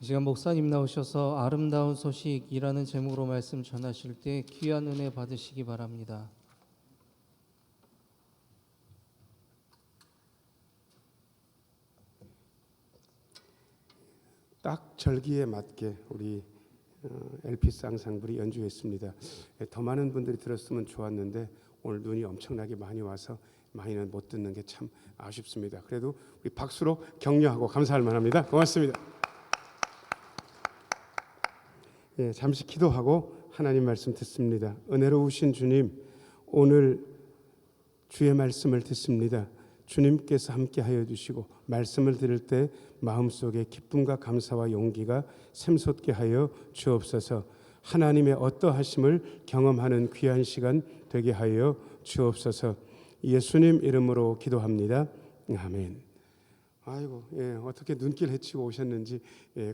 이 시간 목사님 나오셔서 아름다운 소식이라는 제목으로 말씀 전하실 때 귀한 은혜 받으시기 바랍니다. 딱 절기에 맞게 우리 엘피스 앙상블이 연주했습니다. 더 많은 분들이 들었으면 좋았는데 오늘 눈이 엄청나게 많이 와서 많이는 못 듣는 게 참 아쉽습니다. 그래도 우리 박수로 격려하고 감사할 만합니다. 고맙습니다. 잠시 기도하고 하나님 말씀 듣습니다. 은혜로우신 주님, 오늘 주의 말씀을 듣습니다. 주님께서 함께하여 주시고 말씀을 들을 때 마음속에 기쁨과 감사와 용기가 샘솟게 하여 주옵소서. 하나님의 어떠하심을 경험하는 귀한 시간 되게 하여 주옵소서. 예수님 이름으로 기도합니다. 아멘. 아이고, 어떻게 눈길 헤치고 오셨는지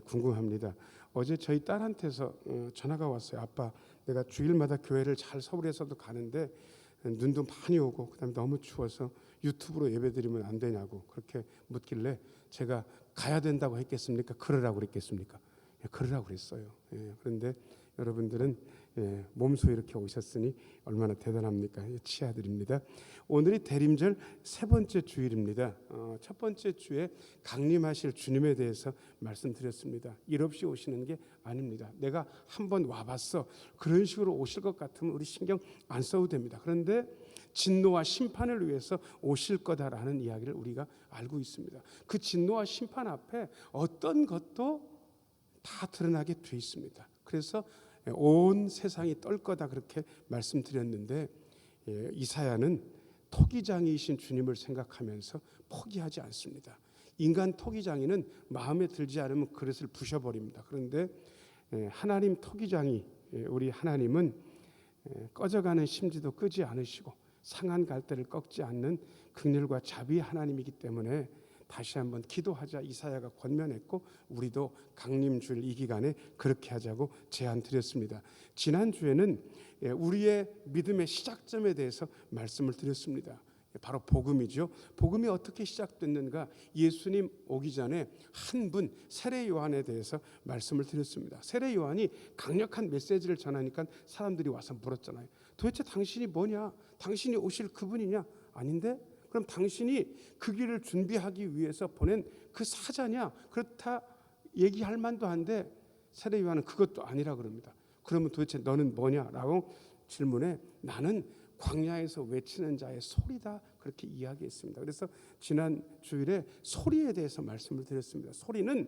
궁금합니다. 어제 저희 딸한테서 전화가 왔어요. 아빠, 내가 주일마다 교회를 잘 서울에서도 가는데 눈도 많이 오고 그다음에 너무 추워서 유튜브로 예배드리면 안 되냐고 그렇게 묻길래 제가 가야 된다고 했겠습니까? 그러라고 그랬겠습니까? 그러라고 그랬어요. 그런데 여러분들은 몸소 이렇게 오셨으니 얼마나 대단합니까? 치아드립니다. 오늘이 대림절 세 번째 주일입니다. 첫 번째 주에 강림하실 주님에 대해서 말씀드렸습니다. 일 없이 오시는 게 아닙니다. 내가 한번 와봤어. 그런 식으로 오실 것 같으면 우리 신경 안 써도 됩니다. 그런데 진노와 심판을 위해서 오실 거다라는 이야기를 우리가 알고 있습니다. 그 진노와 심판 앞에 어떤 것도 다 드러나게 돼 있습니다. 그래서 온 세상이 떨 거다 그렇게 말씀드렸는데 이사야는 토기장이신 주님을 생각하면서 포기하지 않습니다. 인간 토기장이는 마음에 들지 않으면 그릇을 부셔버립니다. 그런데 하나님 토기장이 우리 하나님은 꺼져가는 심지도 끄지 않으시고 상한 갈대를 꺾지 않는 긍휼과 자비의 하나님이기 때문에 다시 한번 기도하자 이사야가 권면했고 우리도 강림주일 이 기간에 그렇게 하자고 제안드렸습니다. 지난주에는 우리의 믿음의 시작점에 대해서 말씀을 드렸습니다. 바로 복음이죠. 복음이 어떻게 시작됐는가? 예수님 오기 전에 한 분 세례 요한에 대해서 말씀을 드렸습니다. 세례 요한이 강력한 메시지를 전하니까 사람들이 와서 물었잖아요. 도대체 당신이 뭐냐? 당신이 오실 그분이냐? 아닌데? 그럼 당신이 그 길을 준비하기 위해서 보낸 그 사자냐? 그렇다 얘기할 만도 한데 세례 요한은 그것도 아니라 그럽니다. 그러면 도대체 너는 뭐냐라고 질문에 나는 광야에서 외치는 자의 소리다 그렇게 이야기했습니다. 그래서 지난 주일에 소리에 대해서 말씀을 드렸습니다. 소리는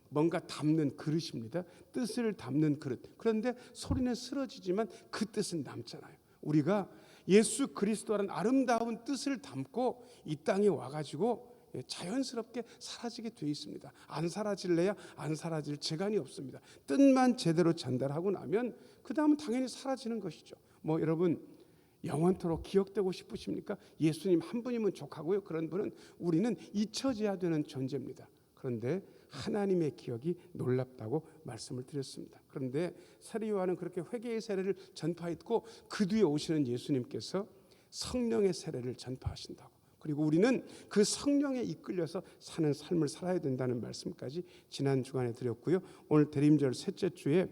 뭔가 담는 그릇입니다. 뜻을 담는 그릇. 그런데 소리는 쓰러지지만 그 뜻은 남잖아요. 우리가 예수 그리스도라는 아름다운 뜻을 담고 이 땅에 와가지고 자연스럽게 사라지게 되어 있습니다. 안 사라질래야 안 사라질 재간이 없습니다. 뜻만 제대로 전달하고 나면 그 다음은 당연히 사라지는 것이죠. 여러분 영원토록 기억되고 싶으십니까? 예수님 한 분이면 족하고요. 그런 분은 우리는 잊혀져야 되는 존재입니다. 그런데 하나님의 기억이 놀랍다고 말씀을 드렸습니다. 그런데 세례 요한은 그렇게 회개의 세례를 전파했고 그 뒤에 오시는 예수님께서 성령의 세례를 전파하신다고. 그리고 우리는 그 성령에 이끌려서 사는 삶을 살아야 된다는 말씀까지 지난 주간에 드렸고요. 오늘 대림절 셋째 주에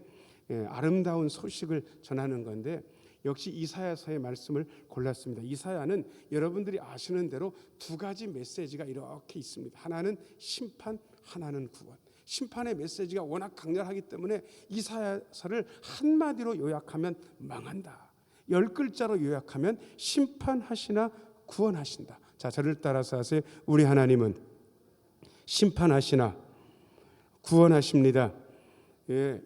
아름다운 소식을 전하는 건데 역시 이사야서의 말씀을 골랐습니다. 이사야는 여러분들이 아시는 대로 두 가지 메시지가 이렇게 있습니다. 하나는 심판, 하나는 구원. 심판의 메시지가 워낙 강렬하기 때문에 이사야서를 한마디로 요약하면 망한다. 10글자로 요약하면 심판하시나 구원하신다. 자, 저를 따라서 하세요. 우리 하나님은 심판하시나 구원하십니다.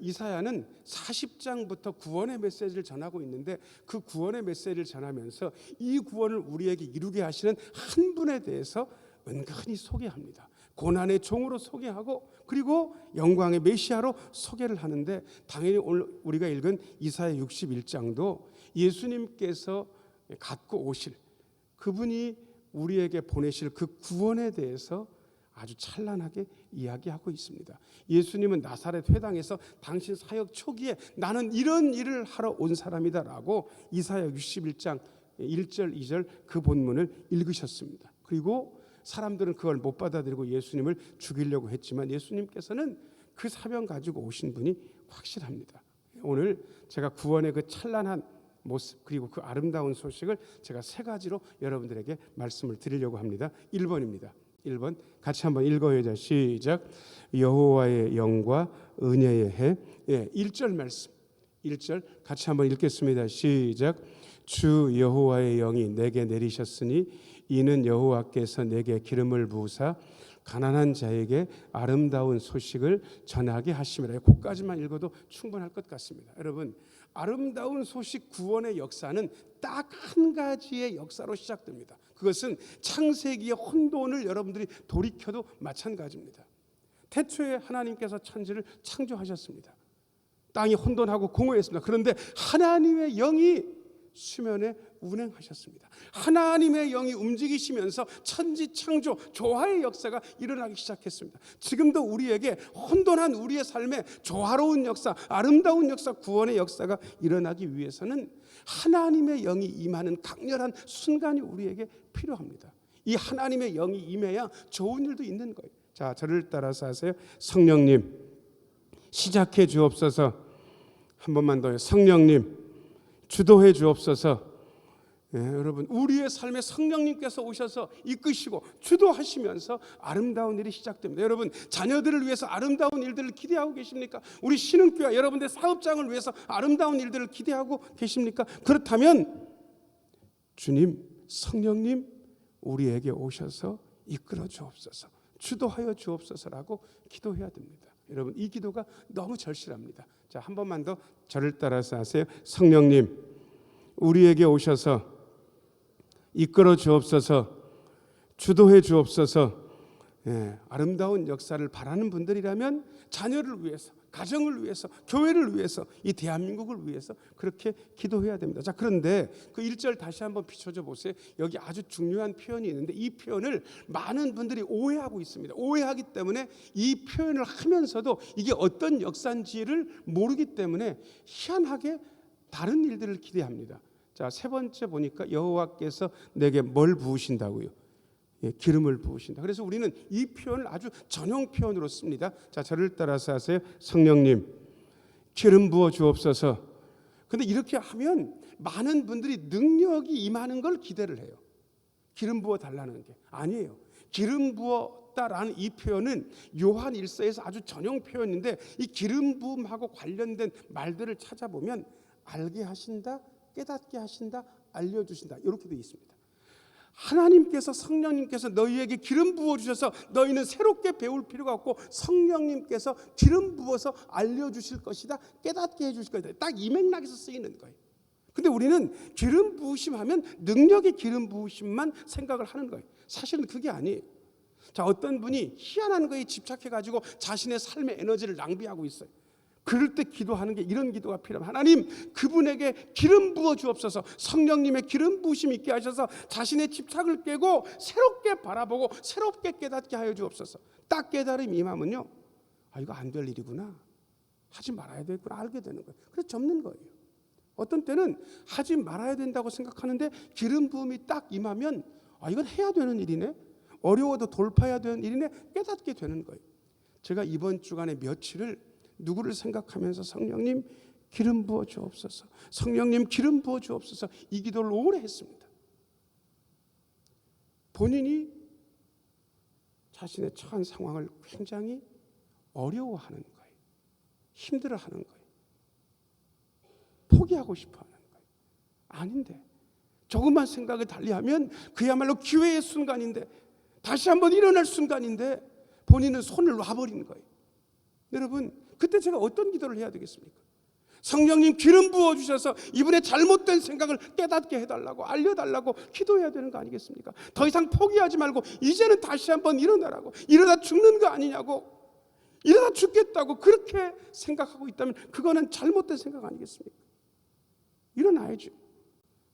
이사야는 40장부터 구원의 메시지를 전하고 있는데 그 구원의 메시지를 전하면서 이 구원을 우리에게 이루게 하시는 한 분에 대해서 은근히 소개합니다. 고난의 종으로 소개하고 그리고 영광의 메시아로 소개를 하는데 당연히 오늘 우리가 읽은 이사야 61장도 예수님께서 갖고 오실 그분이 우리에게 보내실 그 구원에 대해서 아주 찬란하게 이야기하고 있습니다. 예수님은 나사렛 회당에서 당신 사역 초기에 나는 이런 일을 하러 온 사람이다라고 이사야 61장 1절 2절 그 본문을 읽으셨습니다. 그리고 사람들은 그걸 못 받아들이고 예수님을 죽이려고 했지만 예수님께서는 그 사명 가지고 오신 분이 확실합니다. 오늘 제가 구원의 그 찬란한 모습 그리고 그 아름다운 소식을 제가 세 가지로 여러분들에게 말씀을 드리려고 합니다. 1번입니다. 1번 같이 한번 읽어요. 시작. 여호와의 영과 은혜의 해. 1절 말씀. 1절 같이 한번 읽겠습니다. 시작. 주 여호와의 영이 내게 내리셨으니 이는 여호와께서 내게 기름을 부으사 가난한 자에게 아름다운 소식을 전하게 하심이라. 그까지만 읽어도 충분할 것 같습니다. 여러분, 아름다운 소식 구원의 역사는 딱 한 가지의 역사로 시작됩니다. 그것은 창세기의 혼돈을 여러분들이 돌이켜도 마찬가지입니다. 태초에 하나님께서 천지를 창조하셨습니다. 땅이 혼돈하고 공허했습니다. 그런데 하나님의 영이 수면에 운행하셨습니다. 하나님의 영이 움직이시면서 천지 창조 조화의 역사가 일어나기 시작했습니다. 지금도 우리에게 혼돈한 우리의 삶에 조화로운 역사, 아름다운 역사, 구원의 역사가 일어나기 위해서는 하나님의 영이 임하는 강렬한 순간이 우리에게 필요합니다. 이 하나님의 영이 임해야 좋은 일도 있는 거예요. 자, 저를 따라서 하세요. 성령님 시작해 주옵소서. 한 번만 더요. 성령님 주도해 주옵소서. 여러분, 우리의 삶에 성령님께서 오셔서 이끄시고 주도하시면서 아름다운 일이 시작됩니다. 여러분, 자녀들을 위해서 아름다운 일들을 기대하고 계십니까? 우리 신흥교회 여러분들 사업장을 위해서 아름다운 일들을 기대하고 계십니까? 그렇다면 주님, 성령님 우리에게 오셔서 이끌어 주옵소서, 주도하여 주옵소서라고 기도해야 됩니다. 여러분, 이 기도가 너무 절실합니다. 자, 한 번만 더 저를 따라서 하세요. 성령님 우리에게 오셔서 이끌어 주옵소서, 주도해 주옵소서. 아름다운 역사를 바라는 분들이라면 자녀를 위해서, 가정을 위해서, 교회를 위해서, 이 대한민국을 위해서 그렇게 기도해야 됩니다. 자, 그런데 그 1절 다시 한번 비춰줘 보세요. 여기 아주 중요한 표현이 있는데 이 표현을 많은 분들이 오해하고 있습니다. 오해하기 때문에 이 표현을 하면서도 이게 어떤 역사인지를 모르기 때문에 희한하게 다른 일들을 기대합니다. 자, 세 번째 보니까 여호와께서 내게 뭘 부으신다고요? 기름을 부으신다. 그래서 우리는 이 표현을 아주 전용 표현으로 씁니다. 자, 저를 따라서 하세요. 성령님 기름 부어 주옵소서. 근데 이렇게 하면 많은 분들이 능력이 임하는 걸 기대를 해요. 기름 부어 달라는 게 아니에요. 기름 부었다라는 이 표현은 요한 1서에서 아주 전용 표현인데 이 기름 부음하고 관련된 말들을 찾아보면 알게 하신다, 깨닫게 하신다, 알려주신다 이렇게 되어 있습니다. 하나님께서, 성령님께서 너희에게 기름 부어주셔서 너희는 새롭게 배울 필요가 없고 성령님께서 기름 부어서 알려주실 것이다, 깨닫게 해주실 것이다. 딱 이 맥락에서 쓰이는 거예요. 근데 우리는 기름 부으심 하면 능력의 기름 부으심만 생각을 하는 거예요. 사실은 그게 아니에요. 자, 어떤 분이 희한한 거에 집착해가지고 자신의 삶의 에너지를 낭비하고 있어요. 그럴 때 기도하는 게 이런 기도가 필요합니다. 하나님, 그분에게 기름 부어 주옵소서. 성령님의 기름 부으심 있게 하셔서 자신의 집착을 깨고 새롭게 바라보고 새롭게 깨닫게 하여 주옵소서. 딱 깨달음이 임하면요, 아, 이거 안 될 일이구나, 하지 말아야 되겠구나 알게 되는 거예요. 그래서 접는 거예요. 어떤 때는 하지 말아야 된다고 생각하는데 기름 부음이 딱 임하면 아, 이건 해야 되는 일이네, 어려워도 돌파해야 되는 일이네, 깨닫게 되는 거예요. 제가 이번 주간에 며칠을 누구를 생각하면서 성령님 기름 부어 주옵소서, 성령님 기름 부어 주옵소서 이 기도를 오래 했습니다. 본인이 자신의 처한 상황을 굉장히 어려워하는 거예요. 힘들어하는 거예요. 포기하고 싶어하는 거예요. 아닌데 조금만 생각을 달리하면 그야말로 기회의 순간인데, 다시 한번 일어날 순간인데 본인은 손을 놔버리는 거예요. 여러분, 그때 제가 어떤 기도를 해야 되겠습니까? 성령님 기름 부어주셔서 이분의 잘못된 생각을 깨닫게 해달라고, 알려달라고 기도해야 되는 거 아니겠습니까? 더 이상 포기하지 말고 이제는 다시 한번 일어나라고, 이러다 죽는 거 아니냐고, 이러다 죽겠다고 그렇게 생각하고 있다면 그거는 잘못된 생각 아니겠습니까? 일어나야죠.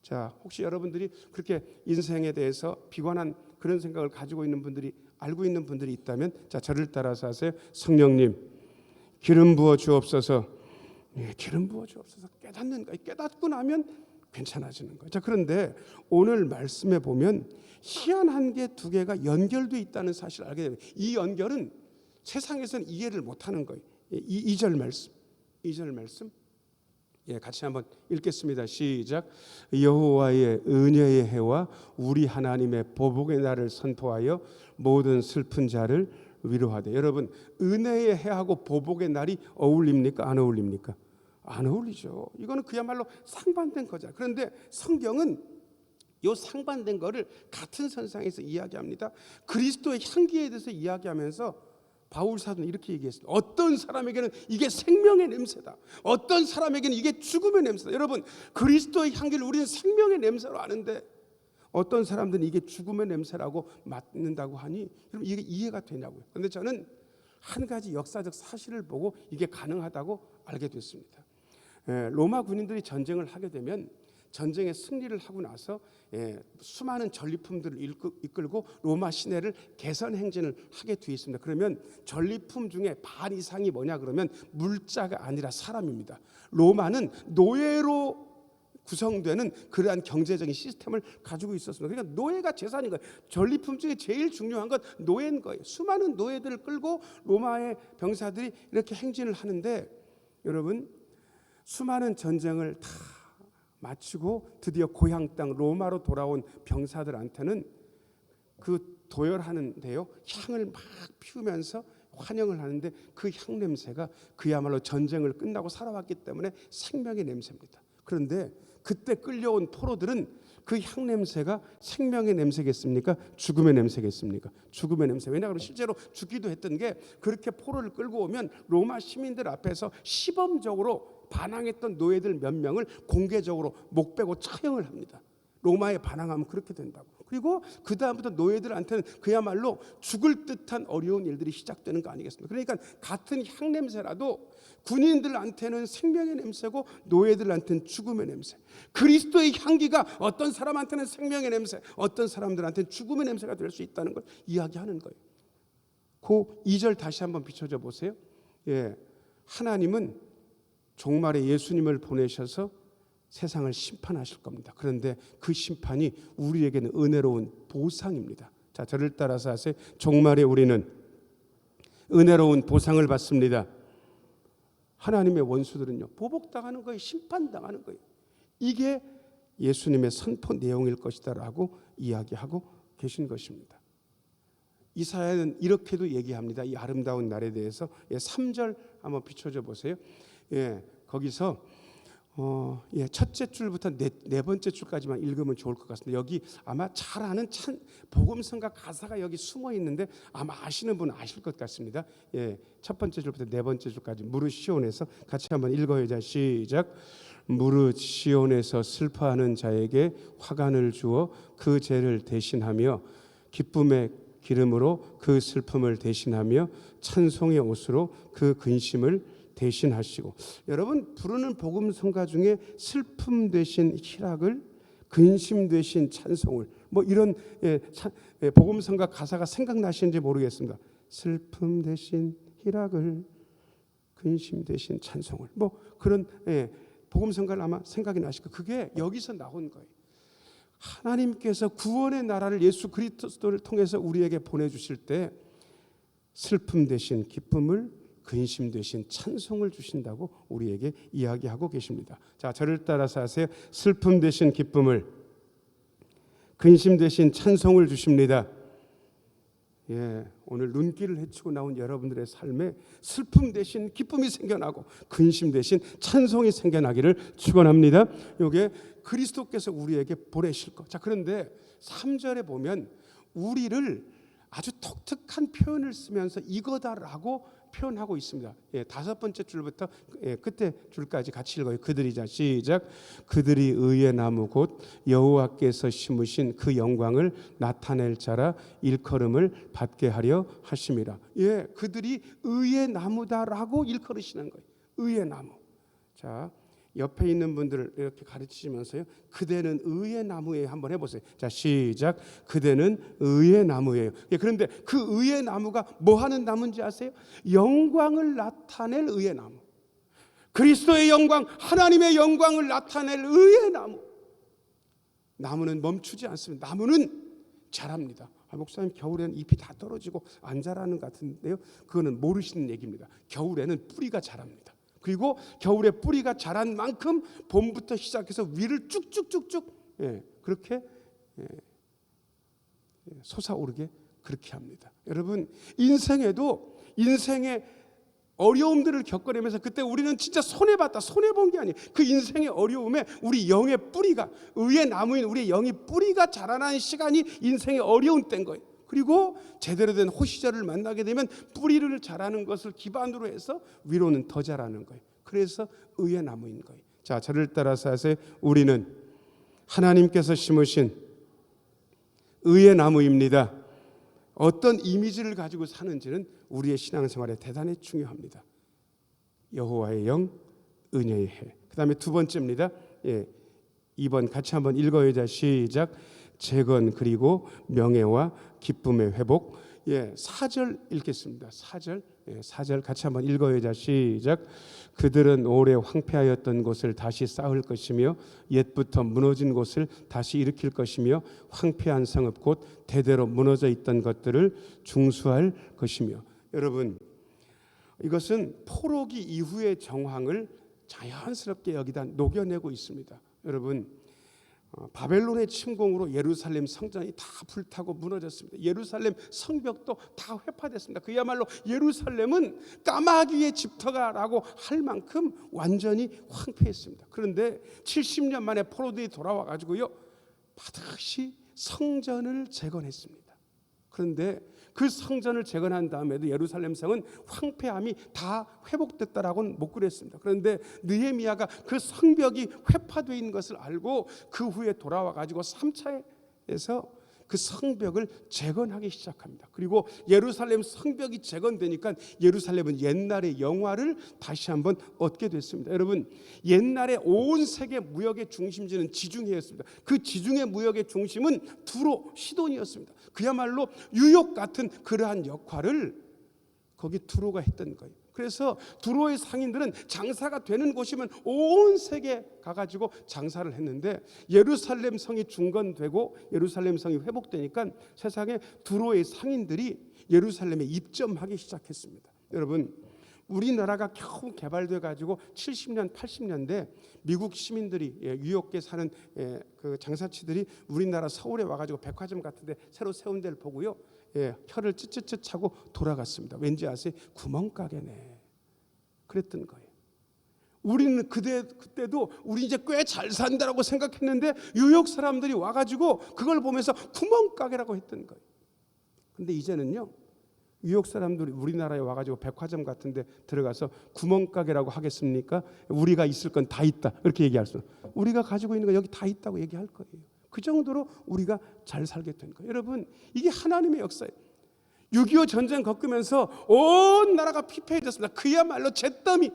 자, 혹시 여러분들이 그렇게 인생에 대해서 비관한 그런 생각을 가지고 있는 분들이, 알고 있는 분들이 있다면 자, 저를 따라서 하세요. 성령님 기름 부어 주옵소서. 기름 부어 주옵소서. 깨닫는 거예요. 깨닫고 나면 괜찮아지는 거예요. 자, 그런데 오늘 말씀에 보면 희한한 게 두 개가 연결되어 있다는 사실을 알게 됩니다. 이 연결은 세상에서는 이해를 못하는 거예요. 2절 말씀. 2절 말씀. 같이 한번 읽겠습니다. 시작. 여호와의 은혜의 해와 우리 하나님의 보복의 날을 선포하여 모든 슬픈 자를 위로하되. 여러분, 은혜의 해하고 보복의 날이 어울립니까? 안 어울립니까? 안 어울리죠. 이거는 그야말로 상반된 거잖아요. 그런데 성경은 이 상반된 거를 같은 선상에서 이야기합니다. 그리스도의 향기에 대해서 이야기하면서 바울 사도는 이렇게 얘기했습니다. 어떤 사람에게는 이게 생명의 냄새다. 어떤 사람에게는 이게 죽음의 냄새다. 여러분, 그리스도의 향기를 우리는 생명의 냄새로 아는데 어떤 사람들은 이게 죽음의 냄새라고 맡는다고 하니 여러분 이게 이해가 되냐고요. 그런데 저는 한 가지 역사적 사실을 보고 이게 가능하다고 알게 됐습니다. 로마 군인들이 전쟁을 하게 되면 전쟁에 승리를 하고 나서 수많은 전리품들을 이끌고 로마 시내를 개선 행진을 하게 돼 있습니다. 그러면 전리품 중에 반 이상이 뭐냐 그러면 물자가 아니라 사람입니다. 로마는 노예로 구성되는 그러한 경제적인 시스템을 가지고 있었습니다. 그러니까 노예가 재산인 거예요. 전리품 중에 제일 중요한 건 노예인 거예요. 수많은 노예들을 끌고 로마의 병사들이 이렇게 행진을 하는데 여러분, 수많은 전쟁을 다 마치고 드디어 고향 땅 로마로 돌아온 병사들한테는 그 도열하는데요, 향을 막 피우면서 환영을 하는데 그 향 냄새가 그야말로 전쟁을 끝나고 살아왔기 때문에 생명의 냄새입니다. 그런데 그때 끌려온 포로들은 그 향 냄새가 생명의 냄새겠습니까? 죽음의 냄새겠습니까? 죽음의 냄새. 왜냐하면 실제로 죽기도 했던 게 그렇게 포로를 끌고 오면 로마 시민들 앞에서 시범적으로 반항했던 노예들 몇 명을 공개적으로 목 베고 처형을 합니다. 로마에 반항하면 그렇게 된다고. 그리고 그 다음부터 노예들한테는 그야말로 죽을 듯한 어려운 일들이 시작되는 거 아니겠습니까? 그러니까 같은 향 냄새라도 군인들한테는 생명의 냄새고 노예들한테는 죽음의 냄새. 그리스도의 향기가 어떤 사람한테는 생명의 냄새, 어떤 사람들한테는 죽음의 냄새가 될 수 있다는 걸 이야기하는 거예요. 그 2절 다시 한번 비춰줘 보세요. 하나님은 종말에 예수님을 보내셔서 세상을 심판하실 겁니다. 그런데 그 심판이 우리에게는 은혜로운 보상입니다. 자, 저를 따라서 하세요. 종말에 우리는 은혜로운 보상을 받습니다. 하나님의 원수들은요, 보복당하는 거예요. 심판당하는 거예요. 이게 예수님의 선포 내용일 것이다라고 이야기하고 계신 것입니다. 이사야는 이렇게도 얘기합니다. 이 아름다운 날에 대해서 3절 한번 비춰줘 보세요. 거기서 첫째 줄부터 네 번째 줄까지만 읽으면 좋을 것 같습니다. 여기 아마 잘 아는 복음성가 가사가 여기 숨어 있는데 아마 아시는 분은 아실 것 같습니다. 첫 번째 줄부터 네 번째 줄까지 무릇 시온에서 같이 한번 읽어요. 자, 시작. 무릇 시온에서 슬퍼하는 자에게 화관을 주어 그 죄를 대신하며 기쁨의 기름으로 그 슬픔을 대신하며 찬송의 옷으로 그 근심을 대신하시고. 여러분, 부르는 복음성가 중에 슬픔 대신 희락을, 근심 대신 찬송을, 뭐 이런 복음성가 가사가 생각나시는지 모르겠습니다. 슬픔 대신 희락을, 근심 대신 찬송을, 뭐 그런 복음성가를 아마 생각이 나실 거예요. 그게 여기서 나온 거예요. 하나님께서 구원의 나라를 예수 그리스도를 통해서 우리에게 보내주실 때 슬픔 대신 기쁨을, 근심 대신 찬송을 주신다고 우리에게 이야기하고 계십니다. 자, 저를 따라서 하세요. 슬픔 대신 기쁨을, 근심 대신 찬송을 주십니다. 오늘 눈길을 헤치고 나온 여러분들의 삶에 슬픔 대신 기쁨이 생겨나고 근심 대신 찬송이 생겨나기를 축원합니다. 이게 그리스도께서 우리에게 보내실 것. 자, 그런데 3절에 보면 우리를 아주 독특한 표현을 쓰면서 이거다라고 표현하고 있습니다. 다섯 번째 줄부터 끝에 줄까지 같이 읽어요. 그들이, 자, 시작. 그들이 의의 나무 곧 여호와께서 심으신 그 영광을 나타낼 자라 일컬음을 받게 하려 하심이라. 그들이 의의 나무다라고 일컬으시는 거예요. 의의 나무. 자, 옆에 있는 분들을 이렇게 가르치시면서요, 그대는 의의 나무예요. 한번 해보세요. 자, 시작. 그대는 의의 나무예요. 그런데 그 의의 나무가 뭐 하는 나무인지 아세요? 영광을 나타낼 의의 나무. 그리스도의 영광, 하나님의 영광을 나타낼 의의 나무. 나무는 멈추지 않습니다. 나무는 자랍니다. 목사님 겨울에는 잎이 다 떨어지고 안 자라는 것 같은데요. 그거는 모르시는 얘기입니다. 겨울에는 뿌리가 자랍니다. 그리고 겨울에 뿌리가 자란 만큼 봄부터 시작해서 위를 쭉쭉쭉쭉 그렇게 솟아오르게 그렇게 합니다. 여러분 인생에도 인생의 어려움들을 겪어내면서 그때 우리는 진짜 손해봤다, 손해본 게 아니에요. 그 인생의 어려움에 우리 영의 뿌리가, 의의 나무인 우리의 영이 뿌리가 자라나는 시간이 인생의 어려운 때인 거예요. 그리고 제대로 된 호시절을 만나게 되면 뿌리를 자라는 것을 기반으로 해서 위로는 더 자라는 거예요. 그래서 의의 나무인 거예요. 자, 저를 따라서 하세요. 우리는 하나님께서 심으신 의의 나무입니다. 어떤 이미지를 가지고 사는지는 우리의 신앙생활에 대단히 중요합니다. 여호와의 영, 은혜의 해. 그 다음에 두 번째입니다. 2번 같이 한번 읽어요. 자, 시작. 재건 그리고 명예와 기쁨의 회복. 4절 읽겠습니다. 4절 같이 한번 읽어요. 자, 시작. 그들은 오래 황폐하였던 곳을 다시 쌓을 것이며 옛부터 무너진 곳을 다시 일으킬 것이며 황폐한 성읍 곧 대대로 무너져 있던 것들을 중수할 것이며. 여러분 이것은 포로기 이후의 정황을 자연스럽게 여기다 녹여내고 있습니다. 여러분 바벨론의 침공으로 예루살렘 성전이 다 불타고 무너졌습니다. 예루살렘 성벽도 다 회파됐습니다. 그야말로 예루살렘은 까마귀의 집터가라고 할 만큼 완전히 황폐했습니다. 그런데 70년 만에 포로들이 돌아와 가지고요 반드시 성전을 재건했습니다. 그런데 그 성전을 재건한 다음에도 예루살렘 성은 황폐함이 다 회복됐다라고는 못 그랬습니다. 그런데 느헤미야가 그 성벽이 회파되어 있는 것을 알고 그 후에 돌아와 가지고 3차에서 그 성벽을 재건하기 시작합니다. 그리고 예루살렘 성벽이 재건되니까 예루살렘은 옛날의 영화를 다시 한번 얻게 됐습니다. 여러분 옛날에 온 세계 무역의 중심지는 지중해였습니다. 그 지중해 무역의 중심은 두로 시돈이었습니다. 그야말로 뉴욕 같은 그러한 역할을 거기 두로가 했던 거예요. 그래서 두로의 상인들은 장사가 되는 곳이면 온 세계 가가지고 장사를 했는데 예루살렘 성이 중건되고 예루살렘 성이 회복되니까 세상에 두로의 상인들이 예루살렘에 입점하기 시작했습니다. 여러분 우리나라가 겨우 개발돼 가지고 70년 80년대 미국 시민들이 뉴욕에 사는 그 장사치들이 우리나라 서울에 와가지고 백화점 같은데 새로 세운 데를 보고요 혀를 쯧쯧쯧 차고 돌아갔습니다. 왠지 아세요? 구멍가게네. 그랬던 거예요. 우리는 그때도 우리 이제 꽤 잘 산다라고 생각했는데 뉴욕 사람들이 와가지고 그걸 보면서 구멍가게라고 했던 거예요. 근데 이제는요 뉴욕 사람들이 우리나라에 와가지고 백화점 같은데 들어가서 구멍가게라고 하겠습니까? 우리가 있을 건 다 있다 이렇게 얘기할 수는 우리가 가지고 있는 거 여기 다 있다고 얘기할 거예요. 그 정도로 우리가 잘 살게 된 거예요. 여러분 이게 하나님의 역사예요. 6.25 전쟁 겪으면서 온 나라가 피폐해졌습니다. 그야말로 잿더미.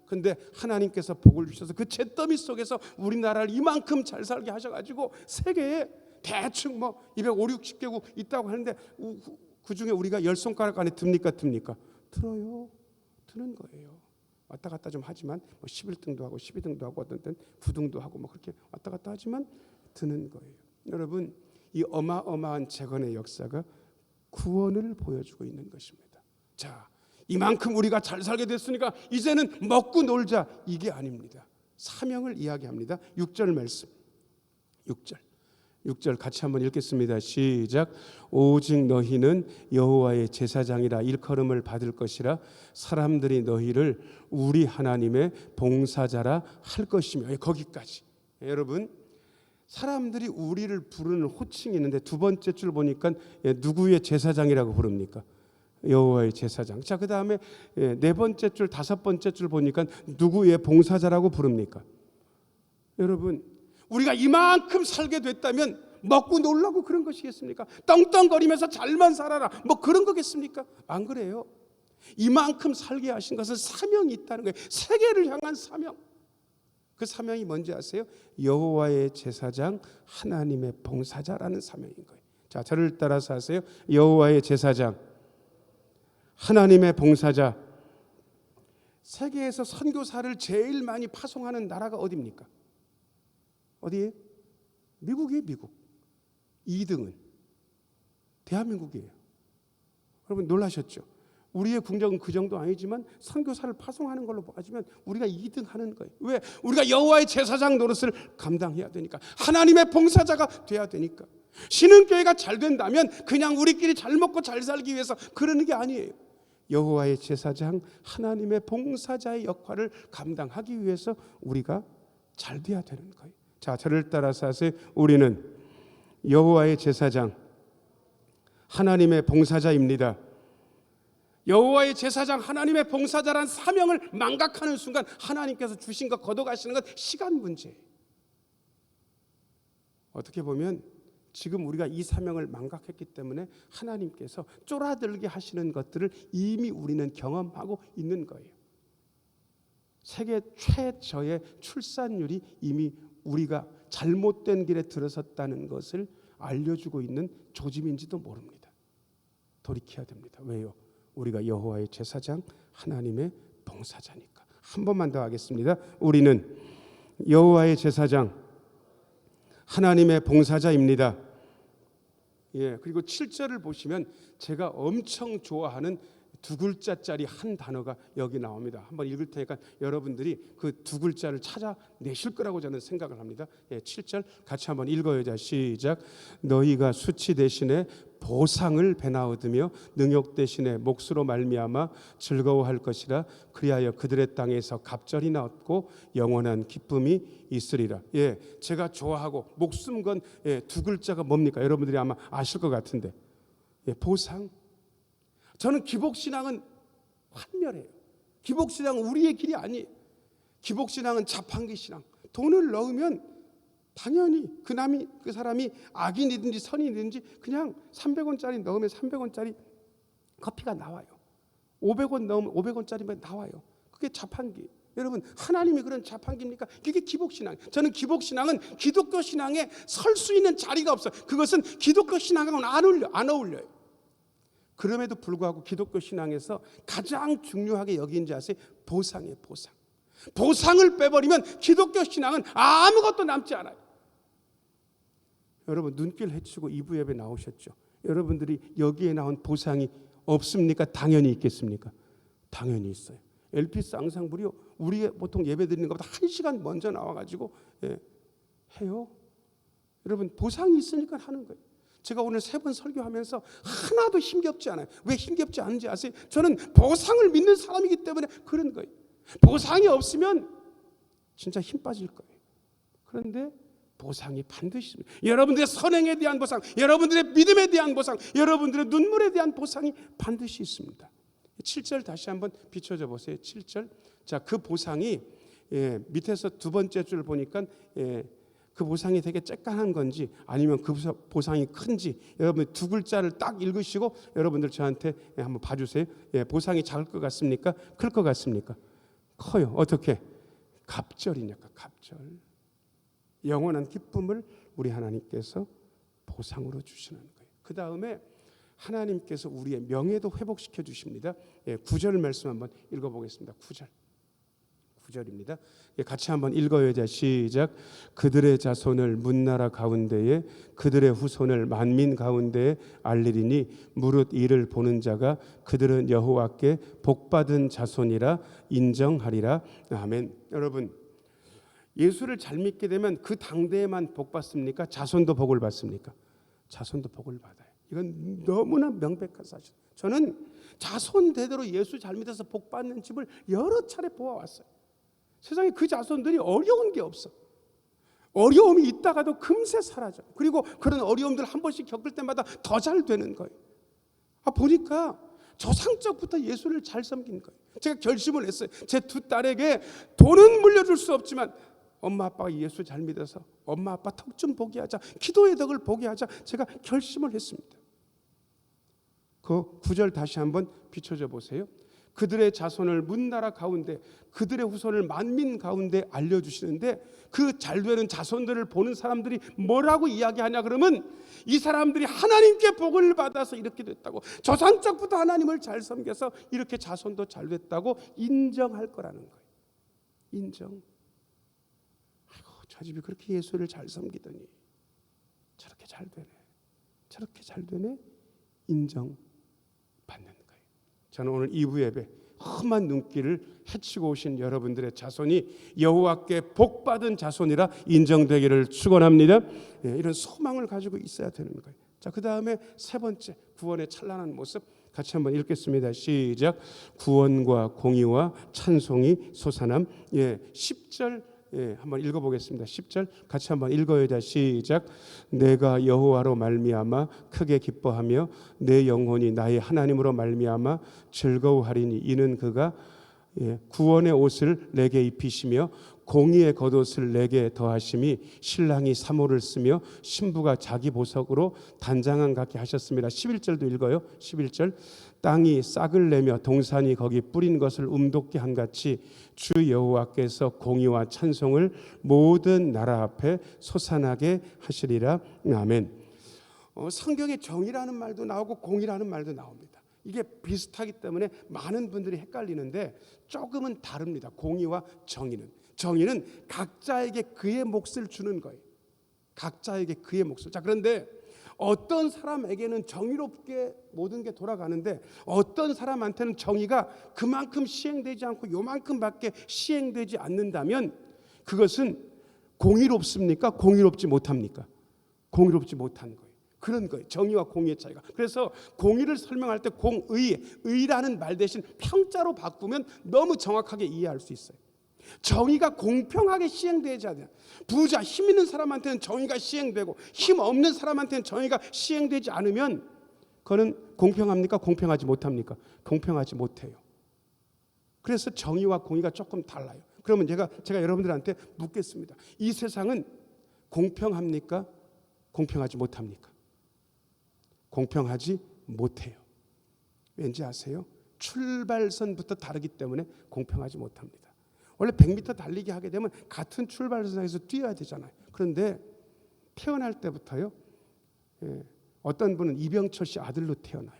그런데 하나님께서 복을 주셔서 그 잿더미 속에서 우리나라를 이만큼 잘 살게 하셔가지고 세계에 대충 뭐 250, 60개국 있다고 하는데 그 중에 우리가 10손가락 안에 듭니까? 들어요. 드는 거예요. 왔다 갔다 좀 하지만 뭐 11등도 하고 12등도 하고 어떤 때는 9등도 하고 뭐 그렇게 왔다 갔다 하지만 드는 거예요. 여러분 이 어마어마한 재건의 역사가 구원을 보여주고 있는 것입니다. 자, 이만큼 우리가 잘 살게 됐으니까 이제는 먹고 놀자 이게 아닙니다. 사명을 이야기합니다. 6절 말씀. 6절 같이 한번 읽겠습니다. 시작. 오직 너희는 여호와의 제사장이라 일컬음을 받을 것이라 사람들이 너희를 우리 하나님의 봉사자라 할 것이며. 거기까지. 여러분 사람들이 우리를 부르는 호칭이 있는데 두 번째 줄 보니까 누구의 제사장이라고 부릅니까? 여호와의 제사장. 자, 그 다음에 네 번째 줄, 다섯 번째 줄 보니까 누구의 봉사자라고 부릅니까? 여러분 우리가 이만큼 살게 됐다면 먹고 놀라고 그런 것이겠습니까? 떵떵거리면서 잘만 살아라 뭐 그런 거겠습니까? 안 그래요. 이만큼 살게 하신 것은 사명이 있다는 거예요. 세계를 향한 사명. 그 사명이 뭔지 아세요? 여호와의 제사장, 하나님의 봉사자라는 사명인 거예요. 자, 저를 따라서 하세요. 여호와의 제사장, 하나님의 봉사자. 세계에서 선교사를 제일 많이 파송하는 나라가 어디입니까? 어디예요? 미국이에요. 미국. 2등은 대한민국이에요. 여러분 놀라셨죠? 우리의 궁정은 그 정도 아니지만 선교사를 파송하는 걸로 봐지면 우리가 2등 하는 거예요. 왜? 우리가 여호와의 제사장 노릇을 감당해야 되니까. 하나님의 봉사자가 돼야 되니까. 신흥교회가 잘 된다면 그냥 우리끼리 잘 먹고 잘 살기 위해서 그러는 게 아니에요. 여호와의 제사장, 하나님의 봉사자의 역할을 감당하기 위해서 우리가 잘 돼야 되는 거예요. 자, 저를 따라서 하세요. 우리는 여호와의 제사장, 하나님의 봉사자입니다. 여호와의 제사장, 하나님의 봉사자란 사명을 망각하는 순간 하나님께서 주신 것 걷어가시는 건 시간 문제예요. 어떻게 보면 지금 우리가 이 사명을 망각했기 때문에 하나님께서 쫄아들게 하시는 것들을 이미 우리는 경험하고 있는 거예요. 세계 최저의 출산율이 이미 우리가 잘못된 길에 들어섰다는 것을 알려주고 있는 조짐인지도 모릅니다. 돌이켜야 됩니다. 왜요? 우리가 여호와의 제사장, 하나님의 봉사자니까. 한 번만 더 하겠습니다. 우리는 여호와의 제사장, 하나님의 봉사자입니다. 예, 그리고 7절을 보시면 제가 엄청 좋아하는 두 글자짜리 한 단어가 여기 나옵니다. 한번 읽을 테니까 여러분들이 그 두 글자를 찾아내실 거라고 저는 생각을 합니다. 예, 7절 같이 한번 읽어요. 자, 시작. 너희가 수치 대신에 보상을 배나 얻으며 능욕 대신에 몫으로 말미암아 즐거워할 것이라. 그리하여 그들의 땅에서 갑절이나 얻고 영원한 기쁨이 있으리라. 예, 제가 좋아하고 목숨 건 두 글자가 뭡니까? 여러분들이 아마 아실 것 같은데, 예, 보상. 저는 기복신앙은 환멸해요. 기복신앙은 우리의 길이 아니에요. 기복신앙은 자판기 신앙. 돈을 넣으면 당연히 그 사람이 악인이든지 선인이든지 그냥 300원짜리 넣으면 300원짜리 커피가 나와요. 500원 넣으면 500원짜리만 나와요. 그게 자판기. 여러분, 하나님이 그런 자판기입니까? 그게 기복신앙. 저는 기복신앙은 기독교 신앙에 설 수 있는 자리가 없어요. 그것은 기독교 신앙하고는 안 어울려요. 그럼에도 불구하고 기독교 신앙에서 가장 중요하게 여긴지 아세요? 보상이에요. 보상. 보상을 빼버리면 기독교 신앙은 아무것도 남지 않아요. 여러분, 눈길 헤치고 2부 예배 나오셨죠? 여러분들이 여기에 나온 보상이 없습니까? 당연히 있겠습니까? 당연히 있어요. LPS 앙상블이요, 우리 보통 예배 드리는 것보다 1시간 먼저 나와가지고 해요. 여러분, 보상이 있으니까 하는 거예요. 제가 오늘 3번 설교하면서 하나도 힘겹지 않아요. 왜 힘겹지 않은지 아세요? 저는 보상을 믿는 사람이기 때문에 그런 거예요. 보상이 없으면 진짜 힘 빠질 거예요. 그런데 보상이 반드시 있습니다. 여러분들의 선행에 대한 보상, 여러분들의 믿음에 대한 보상, 여러분들의 눈물에 대한 보상이 반드시 있습니다. 7절 다시 한번 비춰줘 보세요. 7절. 자, 그 보상이 밑에서 두 번째 줄 보니까 그 보상이 되게 쬐깐한 건지 아니면 그 보상이 큰지 여러분 두 글자를 딱 읽으시고 여러분들 저한테 한번 봐주세요. 보상이 작을 것 같습니까? 클 것 같습니까? 커요. 어떻게? 갑절이니까 갑절. 영원한 기쁨을 우리 하나님께서 보상으로 주시는 거예요. 그 다음에 하나님께서 우리의 명예도 회복시켜 주십니다. 9절 말씀 한번 읽어보겠습니다. 9절입니다. 같이 한번 읽어요. 자, 시작. 그들의 자손을 문나라 가운데에 그들의 후손을 만민 가운데에 알리리니 무릇 이를 보는 자가 그들은 여호와께 복받은 자손이라 인정하리라. 아멘. 여러분, 예수를 잘 믿게 되면 그 당대에만 복 받습니까? 자손도 복을 받습니까? 자손도 복을 받아요. 이건 너무나 명백한 사실. 저는 자손 대대로 예수 잘 믿어서 복 받는 집을 여러 차례 보아왔어요. 세상에 그 자손들이 어려운 게 없어. 어려움이 있다가도 금세 사라져. 그리고 그런 어려움들 한 번씩 겪을 때마다 더 잘 되는 거예요. 보니까 조상적부터 예수를 잘 섬긴 거예요. 제가 결심을 했어요. 제 두 딸에게 돈은 물려줄 수 없지만 엄마 아빠가 예수 잘 믿어서 엄마 아빠 덕 좀 보게 하자, 기도의 덕을 보게 하자, 제가 결심을 했습니다. 그 9절 다시 한번 비춰줘 보세요. 그들의 자손을 문나라 가운데 그들의 후손을 만민 가운데 알려주시는데 그 잘되는 자손들을 보는 사람들이 뭐라고 이야기하냐 그러면 이 사람들이 하나님께 복을 받아서 이렇게 됐다고, 조상적부터 하나님을 잘 섬겨서 이렇게 자손도 잘 됐다고 인정할 거라는 거예요. 인정. 아이고, 저 집이 그렇게 예수를 잘 섬기더니 저렇게 잘 되네, 저렇게 잘 되네. 인정받는 거예요. 저는 오늘 2부 예배 험한 눈길을 헤치고 오신 여러분들의 자손이 여호와께 복받은 자손이라 인정되기를 축원합니다. 이런 소망을 가지고 있어야 되는 거예요. 자, 그 다음에 세 번째, 구원의 찬란한 모습 같이 한번 읽겠습니다. 시작. 구원과 공의와 찬송이 솟아남. 10절 한번 읽어보겠습니다. 10절 같이 한번 읽어야 돼. 시작. 내가 여호와로 말미암아 크게 기뻐하며 내 영혼이 나의 하나님으로 말미암아 즐거워하리니 이는 그가 구원의 옷을 내게 입히시며 공의의 겉옷을 내게 더하심이 신랑이 사모를 쓰며 신부가 자기 보석으로 단장한 같게 하셨습니다. 11절도 읽어요. 11절. 땅이 싹을 내며 동산이 거기 뿌린 것을 움돋게 한 같이 주 여호와께서 공의와 찬송을 모든 나라 앞에 솟아나게 하시리라. 아멘. 성경에 정의라는 말도 나오고 공의라는 말도 나옵니다. 이게 비슷하기 때문에 많은 분들이 헷갈리는데 조금은 다릅니다. 공의와 정의는 각자에게 그의 몫을 주는 거예요. 각자에게 그의 몫을. 자, 그런데 어떤 사람에게는 정의롭게 모든 게 돌아가는데 어떤 사람한테는 정의가 그만큼 시행되지 않고 요만큼밖에 시행되지 않는다면 그것은 공의롭습니까? 공의롭지 못합니까? 공의롭지 못한 거예요. 그런 거예요. 정의와 공의의 차이가. 그래서 공의를 설명할 때 의라는 말 대신 평자로 바꾸면 너무 정확하게 이해할 수 있어요. 정의가 공평하게 시행되지 않아요. 부자, 힘 있는 사람한테는 정의가 시행되고 힘 없는 사람한테는 정의가 시행되지 않으면 그거는 공평합니까? 공평하지 못합니까? 공평하지 못해요. 그래서 정의와 공의가 조금 달라요. 그러면 제가 여러분들한테 묻겠습니다. 이 세상은 공평합니까? 공평하지 못합니까? 공평하지 못해요. 왠지 아세요? 출발선부터 다르기 때문에 공평하지 못합니다. 원래 100m 달리기 하게 되면 같은 출발선에서 뛰어야 되잖아요. 그런데 태어날 때부터요, 어떤 분은 이병철 씨 아들로 태어나요.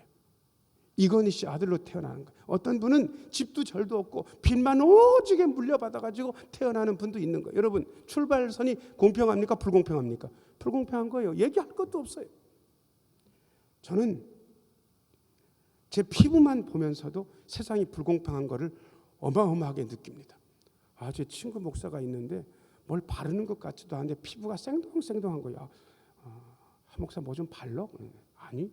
이건희 씨 아들로 태어나는 거예요. 어떤 분은 집도 절도 없고 빚만 오지게 물려받아가지고 태어나는 분도 있는 거예요. 여러분, 출발선이 공평합니까? 불공평합니까? 불공평한 거예요. 얘기할 것도 없어요. 저는 제 피부만 보면서도 세상이 불공평한 거를 어마어마하게 느낍니다. 제 친구 목사가 있는데 뭘 바르는 것 같지도 않은데 피부가 생동생동한 거야. 한 목사 뭐 좀 발라? 아니,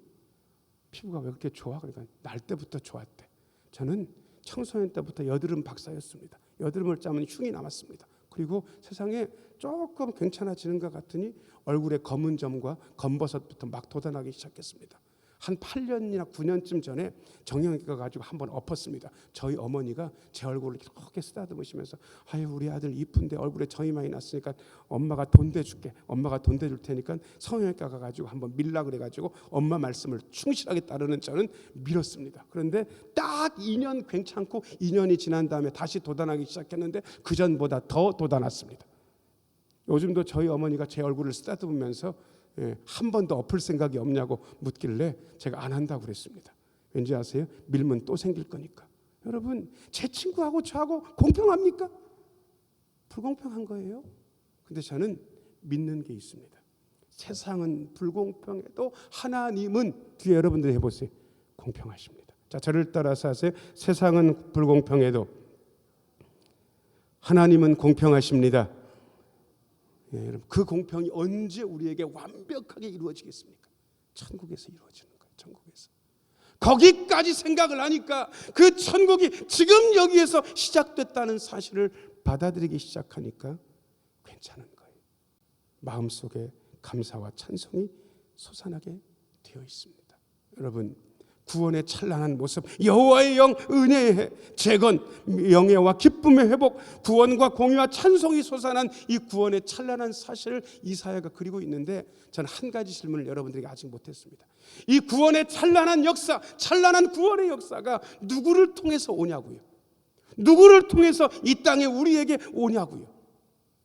피부가 왜 그렇게 좋아? 그러니까 날 때부터 좋았대. 저는 청소년 때부터 여드름 박사였습니다. 여드름을 짜면 흉이 남았습니다. 그리고 세상에 조금 괜찮아지는 것 같으니 얼굴에 검은 점과 검버섯부터 막 돋아나기 시작했습니다. 한 8년이나 9년쯤 전에 정형외과 가지고 한번 엎었습니다. 저희 어머니가 제 얼굴을 이렇게 쓰다듬으시면서 아유, 우리 아들 이쁜데 얼굴에 점이 많이 났으니까 엄마가 돈 대줄게. 엄마가 돈 대줄 테니까 성형외과 가가지고 한번 밀라 그래가지고 엄마 말씀을 충실하게 따르는 저는 밀었습니다. 그런데 딱 2년 괜찮고 2년이 지난 다음에 다시 돋아나기 시작했는데 그 전보다 더 돋아났습니다. 요즘도 저희 어머니가 제 얼굴을 쓰다듬으면서 한 번 더 엎을 생각이 없냐고 묻길래 제가 안 한다고 그랬습니다. 왠지 아세요? 밀면 또 생길 거니까. 여러분, 제 친구하고 저하고 공평합니까? 불공평한 거예요. 근데 저는 믿는 게 있습니다. 세상은 불공평해도 하나님은, 뒤에 여러분들 해보세요, 공평하십니다. 자, 저를 따라서 하세요. 세상은 불공평해도 하나님은 공평하십니다. 여러분, 그 공평이 언제 우리에게 완벽하게 이루어지겠습니까? 천국에서 이루어지는 거예요. 천국에서. 거기까지 생각을 하니까 그 천국이 지금 여기에서 시작됐다는 사실을 받아들이기 시작하니까 괜찮은 거예요. 마음속에 감사와 찬송이 솟아나게 되어 있습니다. 여러분, 구원의 찬란한 모습, 여호와의 영, 은혜의 재건, 영예와 기쁨의 회복, 구원과 공의와 찬송이 솟아난 이 구원의 찬란한 사실을 이사야가 그리고 있는데, 저는 한 가지 질문을 여러분들에게 아직 못했습니다. 이 구원의 찬란한 역사, 찬란한 구원의 역사가 누구를 통해서 오냐고요? 누구를 통해서 이 땅에 우리에게 오냐고요?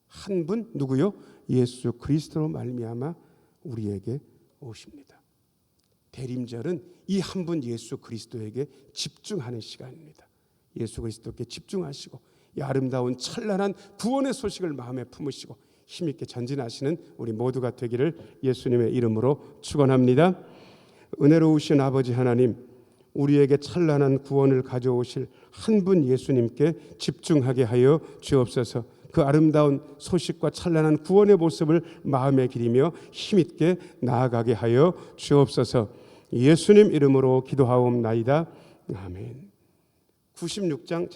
한 분, 누구요? 예수 그리스도로 말미암아 우리에게 오십니다. 대림절은 이 한 분 예수 그리스도에게 집중하는 시간입니다. 예수 그리스도께 집중하시고 이 아름다운 찬란한 구원의 소식을 마음에 품으시고 힘있게 전진하시는 우리 모두가 되기를 예수님의 이름으로 축원합니다. 은혜로우신 아버지 하나님, 우리에게 찬란한 구원을 가져오실 한 분 예수님께 집중하게 하여 주옵소서. 그 아름다운 소식과 찬란한 구원의 모습을 마음에 기리며 힘있게 나아가게 하여 주옵소서. 예수님 이름으로 기도하옵나이다. 아멘. 96장